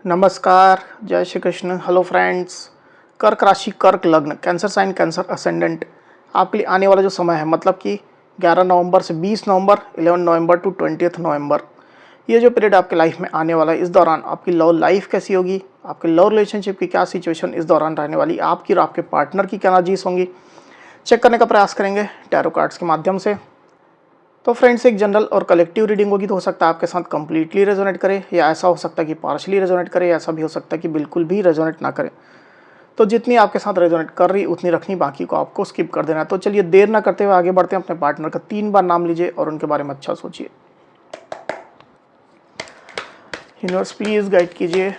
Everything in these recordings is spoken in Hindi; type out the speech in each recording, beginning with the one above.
नमस्कार, जय श्री कृष्ण। Hello friends. कर्क राशि, कर्क लग्न, कैंसर साइन, कैंसर असेंडेंट आपके लिए आने वाला जो समय है मतलब कि 11 नवंबर से 20 नवंबर, 11 नवंबर टू 20 नवंबर, ये जो पीरियड आपके लाइफ में आने वाला है, इस दौरान आपकी लव लाइफ कैसी होगी, आपके लव रिलेशनशिप की क्या सिचुएशन इस दौरान रहने वाली, आपकी और आपके पार्टनर की क्या एनर्जीज होंगी, चेक करने का प्रयास करेंगे टैरो कार्ड्स के माध्यम से। तो फ्रेंड्स, एक जनरल और कलेक्टिव रीडिंग होगी, तो हो सकता है आपके साथ कंप्लीटली रेजोनेट करे, या ऐसा हो सकता है कि पार्शली रेजोनेट करे, या ऐसा भी हो सकता है कि बिल्कुल भी रेजोनेट ना करे। तो जितनी आपके साथ रेजोनेट कर रही उतनी रखनी, बाकी को आपको स्किप कर देना है। तो चलिए देर ना करते हुए आगे बढ़ते हैं। अपने पार्टनर का 3 बार नाम लीजिए और उनके बारे में अच्छा सोचिए। यूनिवर्स प्लीज गाइड कीजिए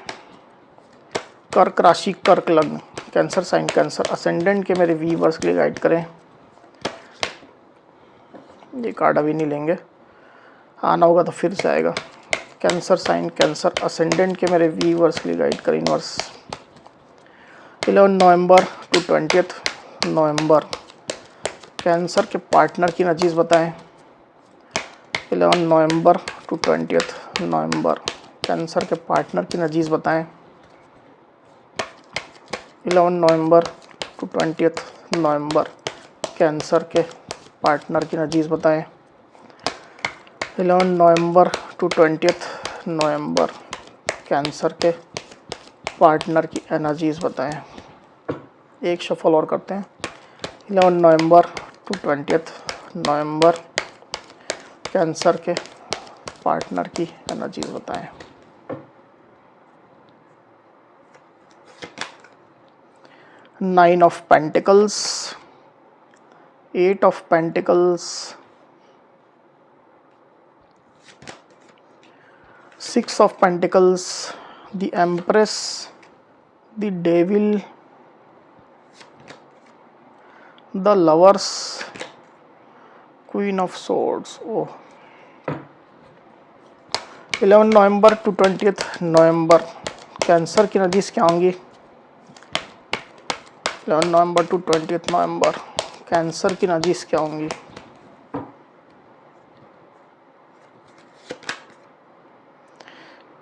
कर्क राशि, कर्क लग्न, कैंसर साइन, कैंसर असेंडेंट के मेरे व्यूअर्स के लिए गाइड करें। ये कार्ड अभी नहीं लेंगे, आना होगा तो फिर से आएगा। कैंसर साइन, कैंसर असेंडेंट के मेरे व्यूअर्स के लिए गाइड करें यूनिवर्स। 11 नवंबर टू 20 नवंबर कैंसर के पार्टनर की एनर्जीज बताएं। 11 नवंबर टू 20 नवंबर कैंसर के पार्टनर की एनर्जीज बताएं। 11 नवंबर टू 20 नवंबर कैंसर के पार्टनर की एनर्जीज बताएं। 11 नवंबर टू 20 नवंबर कैंसर के पार्टनर की एनर्जीज बताएं। एक शफल और करते हैं। 11 नवंबर टू 20 नवंबर कैंसर के पार्टनर की एनर्जीज बताएं। Nine of pentacles, 8 of pentacles, 6 of Pentacles, the Empress, the Devil, the Lovers, Queen of Swords। Oh, 11 नवंबर टू 20 नवंबर कैंसर की एनर्जीज क्या होंगी। 11 नवंबर टू 20 नवंबर कैंसर की एनर्जीज क्या होंगी।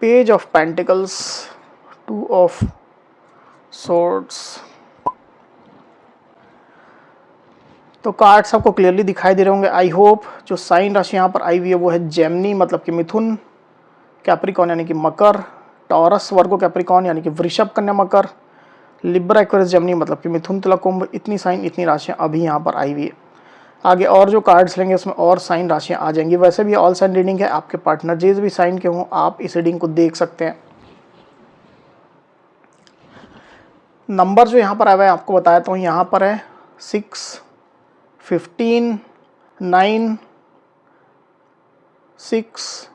Page of pentacles, 2 of swords. तो कार्ड्स आपको क्लियरली दिखाई दे रहे होंगे आई होप। जो साइन राशि यहाँ पर आई हुई है वो है जेमिनी मतलब कि मिथुन, कैप्रिकॉन यानी कि मकर, टॉरस वर्गो कैप्रिकॉन यानी कि वृषभ कन्या मकर, लिब्रा एक्वेरियस जेमिनी मतलब कि मिथुन तुला कुंभ। इतनी साइन, इतनी राशियाँ अभी यहाँ पर आई हुई है। आगे और जो कार्ड्स लेंगे उसमें और साइन राशियाँ आ जाएंगी। वैसे भी ऑल साइन रीडिंग है, आपके पार्टनर जिस भी साइन के हों आप इस रीडिंग को देख सकते हैं। नंबर जो यहाँ पर आया हुआ है आपको बताया तो यहाँ पर है 6, 15, 9, 6,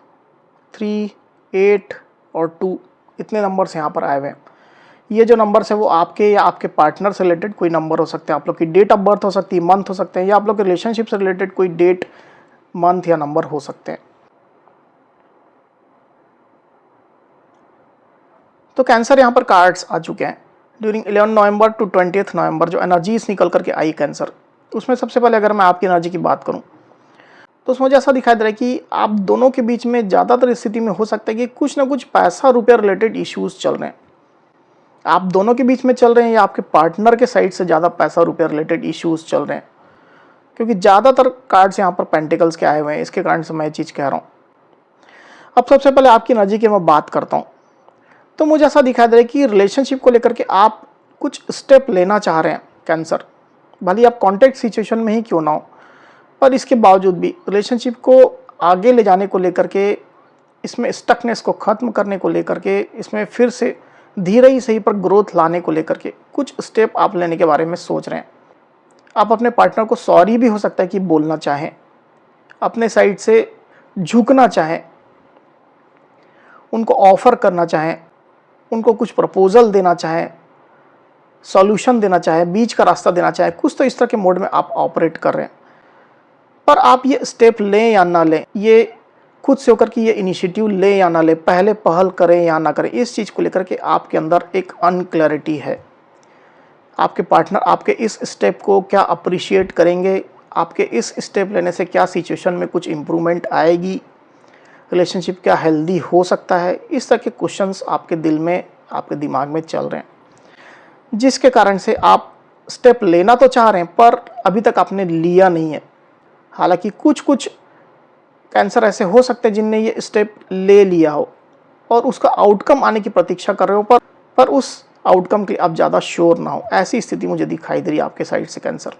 3, 8 और 2, इतने नंबर्स यहाँ पर आए हुए हैं। ये जो नंबर्स है वो आपके या आपके पार्टनर से रिलेटेड कोई नंबर हो सकते हैं, आप लोग की डेट ऑफ बर्थ हो सकती है, मंथ हो सकते हैं, या आप लोग के रिलेशनशिप से रिलेटेड कोई डेट, मंथ या नंबर हो सकते हैं। तो कैंसर यहाँ पर कार्ड्स आ चुके हैं। ड्यूरिंग 11 नवंबर टू 20 नवंबर जो एनर्जीज निकल करके आई कैंसर, उसमें सबसे पहले अगर मैं आपकी एनर्जी की बात करूं तो उसमें मुझे ऐसा दिखाई दे रहा है कि आप दोनों के बीच में ज़्यादातर स्थिति में हो सकता है कि कुछ ना कुछ पैसा रुपया रिलेटेड इश्यूज चल रहे हैं। आप दोनों के बीच में चल रहे हैं या आपके पार्टनर के साइड से ज़्यादा पैसा रुपया रिलेटेड इश्यूज चल रहे हैं, क्योंकि ज़्यादातर कार्ड्स यहाँ पर पेंटिकल्स के आए हुए हैं। इसके कारण से मैं ये चीज़ कह रहा हूँ। अब सबसे पहले आपकी एनर्जी की मैं बात करता हूँ तो मुझे ऐसा दिखाई दे रहा है कि रिलेशनशिप को लेकर के आप कुछ स्टेप लेना चाह रहे हैं कैंसर। भले आप कॉन्टैक्ट सिचुएशन में ही क्यों ना हो, पर इसके बावजूद भी रिलेशनशिप को आगे ले जाने को लेकर के, इसमें स्टकनेस को ख़त्म करने को लेकर के, इसमें फिर से धीरे ही सही पर ग्रोथ लाने को लेकर के कुछ स्टेप आप लेने के बारे में सोच रहे हैं। आप अपने पार्टनर को सॉरी भी हो सकता है कि बोलना चाहें, अपने साइड से झुकना चाहें, उनको ऑफर करना चाहें, उनको कुछ प्रपोजल देना चाहें, सॉल्यूशन देना चाहें, बीच का रास्ता देना चाहें। कुछ तो इस तरह के मोड में आप ऑपरेट कर रहे हैं। पर आप ये स्टेप लें या ना लें, ये खुद से होकर कि ये इनिशिएटिव लें या ना लें, पहले पहल करें या ना करें, इस चीज़ को लेकर के आपके अंदर एक अनक्लैरिटी है। आपके पार्टनर आपके इस स्टेप को क्या अप्रिशिएट करेंगे, आपके इस स्टेप लेने से क्या सिचुएशन में कुछ इम्प्रूवमेंट आएगी, रिलेशनशिप क्या हेल्दी हो सकता है, इस तरह के क्वेश्चंस आपके दिल में, आपके दिमाग में चल रहे हैं, जिसके कारण से आप स्टेप लेना तो चाह रहे हैं पर अभी तक आपने लिया नहीं है। हालांकि कुछ कुछ कैंसर ऐसे हो सकते हैं जिनने ये स्टेप ले लिया हो और उसका आउटकम आने की प्रतीक्षा कर रहे हो, पर उस आउटकम के लिए आप ज़्यादा श्योर ना हो, ऐसी स्थिति मुझे दिखाई दे रही है आपके साइड से कैंसर।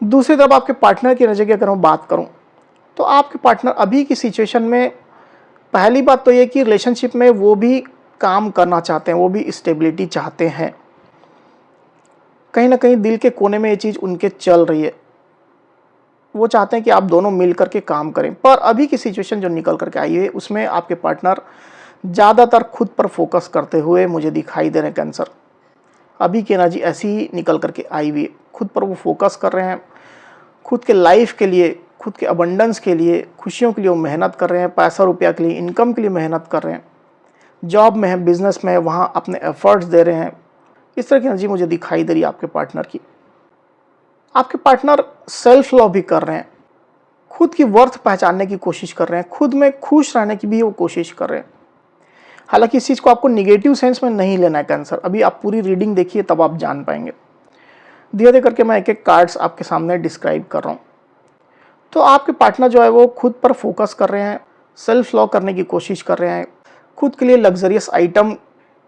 दूसरी तरफ आपके पार्टनर की नज़र की अगर मैं बात करूं तो आपके पार्टनर अभी की सिचुएशन में, पहली बात तो ये कि रिलेशनशिप में वो भी काम करना चाहते हैं, वो भी स्टेबिलिटी चाहते हैं। कहीं ना कहीं दिल के कोने में ये चीज़ उनके चल रही है, वो चाहते हैं कि आप दोनों मिल करके काम करें। पर अभी की सिचुएशन जो निकल करके आई है उसमें आपके पार्टनर ज़्यादातर खुद पर फोकस करते हुए मुझे दिखाई दे रहे हैं कैंसर। अभी की एनर्जी ऐसी ही निकल करके आई हुई है, खुद पर वो फोकस कर रहे हैं, खुद के लाइफ के लिए, खुद के अबंडेंस के लिए, खुशियों के लिए वो मेहनत कर रहे हैं, पैसा रुपया के लिए, इनकम के लिए मेहनत कर रहे हैं, जॉब में है, बिजनेस में है, वहाँ अपने एफर्ट्स दे रहे हैं। इस तरह की एनर्जी मुझे दिखाई दे रही है आपके पार्टनर की। आपके पार्टनर सेल्फ लव भी कर रहे हैं, खुद की वर्थ पहचानने की कोशिश कर रहे हैं, खुद में खुश रहने की भी वो कोशिश कर रहे हैं। हालांकि इस चीज़ को आपको निगेटिव सेंस में नहीं लेना है कैंसर, अभी आप पूरी रीडिंग देखिए तब आप जान पाएंगे। धीरे धीरे करके मैं एक एक कार्ड्स आपके सामने डिस्क्राइब कर रहा हूँ। तो आपके पार्टनर जो है वो खुद पर फोकस कर रहे हैं, सेल्फ लव करने की कोशिश कर रहे हैं, खुद के लिए लग्जरियस आइटम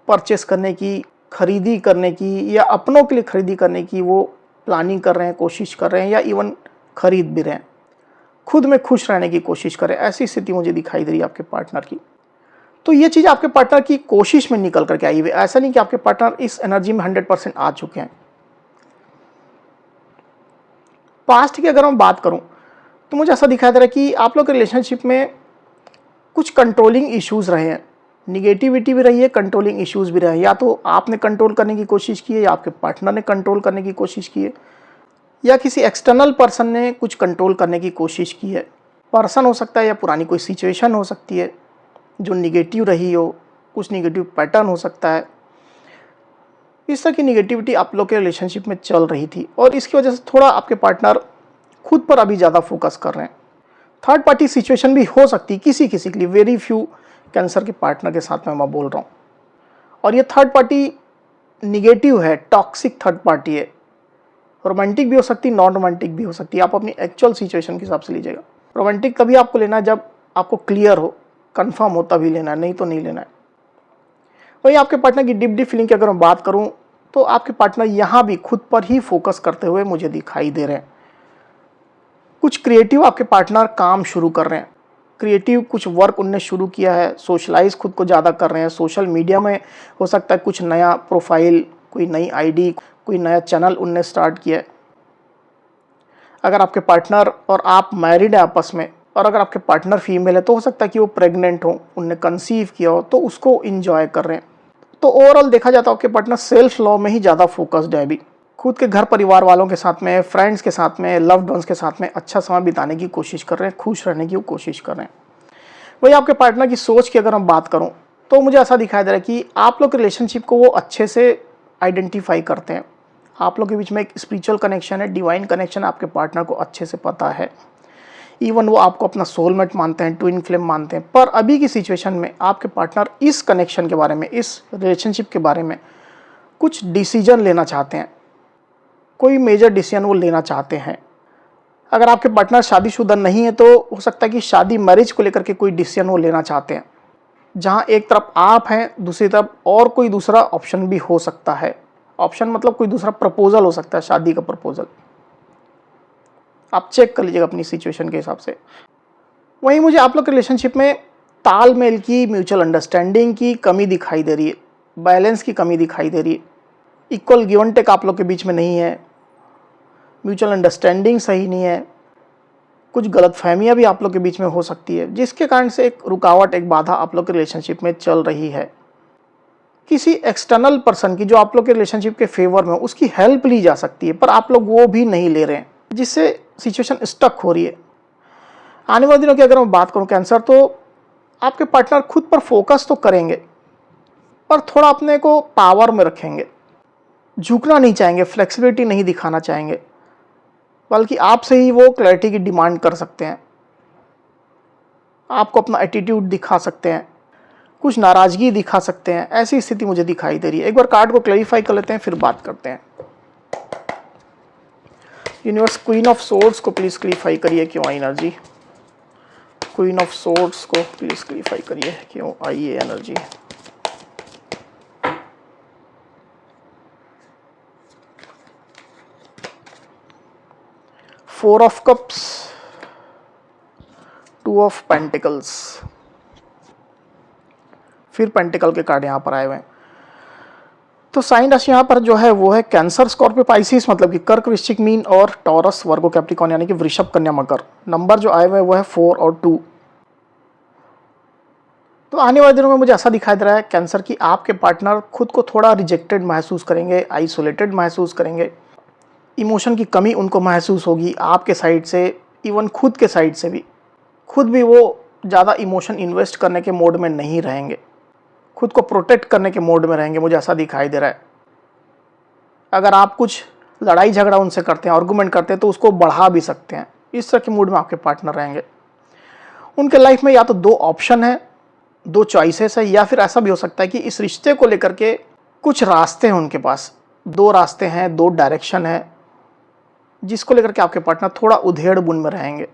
परचेस करने की, खरीदी करने की या अपनों के लिए खरीदी करने की वो प्लानिंग कर रहे हैं, कोशिश कर रहे हैं या इवन खरीद भी रहे हैं, खुद में खुश रहने की कोशिश कर रहे हैं। ऐसी स्थिति मुझे दिखाई दे रही है आपके पार्टनर की। तो ये चीज़ आपके पार्टनर की कोशिश में निकल करके आई हुई है, ऐसा नहीं कि आपके पार्टनर इस एनर्जी में 100% आ चुके हैं। पास्ट की अगर मैं बात करूं तो मुझे ऐसा दिखाई दे रहा है कि आप लोग के रिलेशनशिप में कुछ कंट्रोलिंग इश्यूज रहे हैं, निगेटिविटी भी रही है, कंट्रोलिंग इश्यूज भी रहे हैं। या तो आपने कंट्रोल करने की कोशिश की है या आपके पार्टनर ने कंट्रोल करने की कोशिश की है या किसी एक्सटर्नल पर्सन ने कुछ कंट्रोल करने की कोशिश की है। पर्सन हो सकता है या पुरानी कोई सिचुएशन हो सकती है जो निगेटिव रही हो, कुछ निगेटिव पैटर्न हो सकता है। इस तरह की निगेटिविटी आप लोग के रिलेशनशिप में चल रही थी और इसकी वजह से थोड़ा आपके पार्टनर खुद पर अभी ज़्यादा फोकस कर रहे हैं। थर्ड पार्टी सिचुएशन भी हो सकती है किसी किसी के लिए, वेरी फ्यू कैंसर के पार्टनर के साथ में मैं बोल रहा हूँ। और ये थर्ड पार्टी निगेटिव है, टॉक्सिक थर्ड पार्टी है, रोमांटिक भी हो सकती है, नॉन रोमांटिक भी हो सकती है। आप अपनी एक्चुअल सिचुएशन के हिसाब से लीजिएगा। रोमांटिक तभी आपको लेना है जब आपको क्लियर हो, कंफर्म हो, तभी लेना है, नहीं तो नहीं लेना है। वही आपके पार्टनर की डीप फीलिंग की अगर मैं बात करूं तो आपके पार्टनर यहाँ भी खुद पर ही फोकस करते हुए मुझे दिखाई दे रहे हैं। कुछ क्रिएटिव आपके पार्टनर काम शुरू कर रहे हैं, क्रिएटिव कुछ वर्क उनने शुरू किया है, सोशलाइज खुद को ज़्यादा कर रहे हैं। सोशल मीडिया में हो सकता है कुछ नया प्रोफाइल, कोई नई आईडी, कोई नया चैनल उनने स्टार्ट किया है। अगर आपके पार्टनर और आप मैरिड है आपस में, और अगर आपके पार्टनर फीमेल है तो हो सकता है कि वो प्रेग्नेंट हो, उनने कंसीव किया हो, तो उसको इंजॉय कर रहे हैं। तो ओवरऑल देखा जाता है आपके पार्टनर सेल्फ लव में ही ज़्यादा फोकस्ड है अभी। खुद के घर परिवार वालों के साथ में, फ्रेंड्स के साथ में, लव्ड वंस के साथ में अच्छा समय बिताने की कोशिश कर रहे हैं, खुश रहने की कोशिश कर रहे हैं। वही आपके पार्टनर की सोच की अगर हम बात करूं तो मुझे ऐसा दिखाई दे रहा है कि आप लोग के रिलेशनशिप को वो अच्छे से आइडेंटिफाई करते हैं। आप लोग के बीच में एक स्पिरिचुअल कनेक्शन है, डिवाइन कनेक्शन आपके पार्टनर को अच्छे से पता है। इवन वो आपको अपना सोलमेट मानते हैं, ट्विन फ्लेम मानते हैं। पर अभी की सिचुएशन में आपके पार्टनर इस कनेक्शन के बारे में, इस रिलेशनशिप के बारे में कुछ डिसीजन लेना चाहते हैं, कोई मेजर डिसीजन वो लेना चाहते हैं। अगर आपके पार्टनर शादीशुदा नहीं है तो हो सकता है कि शादी, मैरिज को लेकर के कोई डिसीजन वो लेना चाहते हैं, जहां एक तरफ आप हैं, दूसरी तरफ और कोई दूसरा ऑप्शन भी हो सकता है। ऑप्शन मतलब कोई दूसरा प्रपोजल हो सकता है, शादी का प्रपोजल। आप चेक कर लीजिएगा अपनी सिचुएशन के हिसाब से। वहीं मुझे आप लोग के रिलेशनशिप में तालमेल की, म्यूचुअल अंडरस्टैंडिंग की कमी दिखाई दे रही है, बैलेंस की कमी दिखाई दे रही है। इक्वल गिव एंड टेक आप लोग के बीच में नहीं है, म्यूचुअल अंडरस्टैंडिंग सही नहीं है, कुछ गलतफहमियां भी आप लोग के बीच में हो सकती है, जिसके कारण से एक रुकावट, एक बाधा आप लोग के रिलेशनशिप में चल रही है। किसी एक्सटर्नल पर्सन की जो आप लोग के रिलेशनशिप के फेवर में हो, उसकी हेल्प ली जा सकती है, पर आप लोग वो भी नहीं ले रहे हैं, जिससे सिचुएशन स्टक हो रही है। आने वाले दिनों की अगर मैं बात करूं कैंसर, तो आपके पार्टनर खुद पर फोकस तो करेंगे पर थोड़ा अपने को पावर में रखेंगे, झुकना नहीं चाहेंगे, फ्लेक्सिबिलिटी नहीं दिखाना चाहेंगे, बल्कि आपसे ही वो क्लैरिटी की डिमांड कर सकते हैं। आपको अपना एटीट्यूड दिखा सकते हैं, कुछ नाराज़गी दिखा सकते हैं, ऐसी स्थिति मुझे दिखाई दे रही है। एक बार कार्ड को क्लैरिफाई कर लेते हैं, फिर बात करते हैं। यूनिवर्स, क्वीन ऑफ सोर्ड्स को प्लीज़ क्लैरिफाई करिए, क्यों आई एनर्जी। क्वीन ऑफ सोर्ड्स को प्लीज़ क्लैरिफाई करिए, क्यों आई ये energy. Four of cups, two of pentacles, फिर पेंटिकल के कार्ड यहाँ पर आए हुए हैं। तो साइन राशि यहाँ पर जो है वो है कैंसर, स्कॉर्पियो, पाइसिस, मतलब कि कर्क, वृश्चिक, मीन और टॉरस, वर्गो, कैप्रिकॉर्न यानी कि वृषभ, कन्या, मकर। नंबर जो आए हुए हैं वो है 4 और 2। तो आने वाले दिनों में मुझे ऐसा दिखाई दे रहा है कैंसर की आपके पार्टनर खुद को थोड़ा रिजेक्टेड महसूस करेंगे, आइसोलेटेड महसूस करेंगे, इमोशन की कमी उनको महसूस होगी आपके साइड से, इवन खुद के साइड से भी। खुद भी वो ज़्यादा इमोशन इन्वेस्ट करने के मोड में नहीं रहेंगे, खुद को प्रोटेक्ट करने के मोड में रहेंगे, मुझे ऐसा दिखाई दे रहा है। अगर आप कुछ लड़ाई झगड़ा उनसे करते हैं, आर्गूमेंट करते हैं, तो उसको बढ़ा भी सकते हैं। इस तरह के मूड में आपके पार्टनर रहेंगे। उनके लाइफ में या तो 2 ऑप्शन है, 2 चॉइसेस है, या फिर ऐसा भी हो सकता है कि इस रिश्ते को लेकर के कुछ रास्ते हैं उनके पास। 2 रास्ते हैं, 2 डायरेक्शन है, जिसको लेकर के आपके पार्टनर थोड़ा उधेड़ बुन में रहेंगे।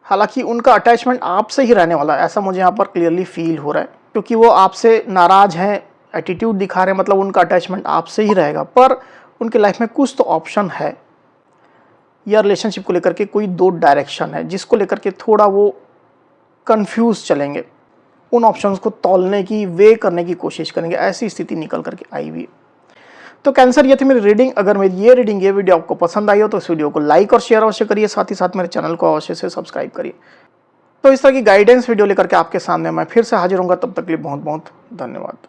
हालांकि उनका अटैचमेंट आपसे ही रहने वाला है, ऐसा मुझे यहाँ पर क्लियरली फील हो रहा है, क्योंकि वो आपसे नाराज हैं, एटीट्यूड दिखा रहे हैं, मतलब उनका अटैचमेंट आपसे ही रहेगा। पर उनके लाइफ में कुछ तो ऑप्शन है, या रिलेशनशिप को लेकर के कोई 2 डायरेक्शन है, जिसको लेकर के थोड़ा वो कंफ्यूज चलेंगे। उन ऑप्शंस को तौलने की, वे करने की कोशिश करेंगे, ऐसी स्थिति निकल करके आई हुई है। तो कैंसर, ये थी मेरी रीडिंग। अगर मेरी ये वीडियो आपको पसंद आई हो तो इस वीडियो को लाइक और शेयर अवश्य करिए, साथ ही साथ मेरे चैनल को अवश्य से सब्सक्राइब करिए। तो इस तरह की गाइडेंस वीडियो लेकर के आपके सामने मैं फिर से हाजिर होऊंगा। तब तक के लिए बहुत बहुत धन्यवाद।